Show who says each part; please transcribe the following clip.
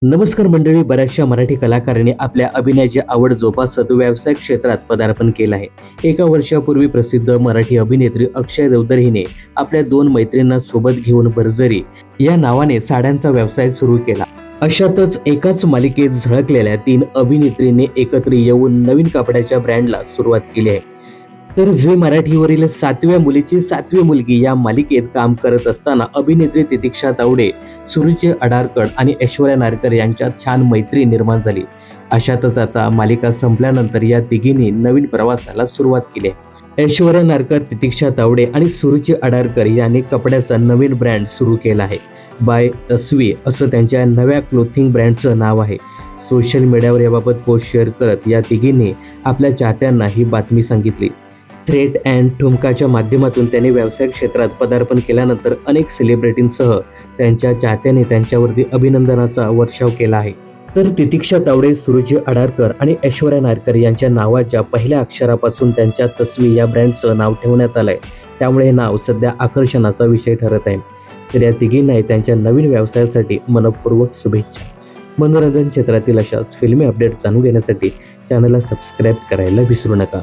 Speaker 1: नमस्कार मंडळी. बऱ्याचशा मराठी कलाकारांनी आपल्या अभिनयाची आवड जोपासत व्यावसायिक क्षेत्रात पदार्पण केलं आहे. एका वर्षापूर्वी प्रसिद्ध मराठी अभिनेत्री अक्षय देवधर हिने आपल्या 2 मैत्रिणींना सोबत घेऊन भरजरी या नावाने साड्यांचा व्यवसाय सुरू केला. अशातच एकाच मालिकेत झळकलेल्या 3 अभिनेत्रींनी एकत्र येऊन नवीन कपड्याच्या ब्रँडला सुरुवात केली आहे. तर झी मराठीवरील 7व्या मुलीची 7वी मुलगी या मालिकेत काम करत असताना अभिनेत्री तितिक्षा तावडे, सुरुची अडारकर आणि ऐश्वर्या नारकर यांच्यात छान मैत्री निर्माण झाली. अशातच आता मालिका संपल्यानंतर या तिघींनी नवीन प्रवासाला सुरुवात केली आहे. ऐश्वर्या नारकर, तितिक्षा तावडे आणि सुरुची अडारकर यांनी कपड्याचा नवीन ब्रँड सुरू केला आहे. बाय तस्वी असं त्यांच्या नव्या क्लोथिंग ब्रँडचं नाव आहे. सोशल मीडियावर याबाबत पोस्ट शेअर करत या तिघींनी आपल्या चाहत्यांना ही बातमी सांगितली. थ्रेट अँड ठुमकाच्या माध्यमातून त्यांनी व्यावसायिक क्षेत्रात पदार्पण केल्यानंतर अनेक सेलिब्रिटींसह त्यांच्या चाहत्यांनी त्यांच्यावरती अभिनंदनाचा वर्षाव केला आहे. तर तितिक्षा तावडे, सुरुची अडारकर आणि ऐश्वर्या नारकर यांच्या नावाच्या पहिल्या अक्षरापासून त्यांच्या तस्वी या ब्रँडचं नाव ठेवण्यात आलंय. त्यामुळे हे नाव सध्या आकर्षणाचा विषय ठरत आहे. तर या तिघींनाही त्यांच्या नवीन व्यवसायासाठी मनपूर्वक शुभेच्छा. मनोरंजन क्षेत्रातील अशाच फिल्मी अपडेट जाणून घेण्यासाठी चॅनलला सबस्क्राईब करायला विसरू नका.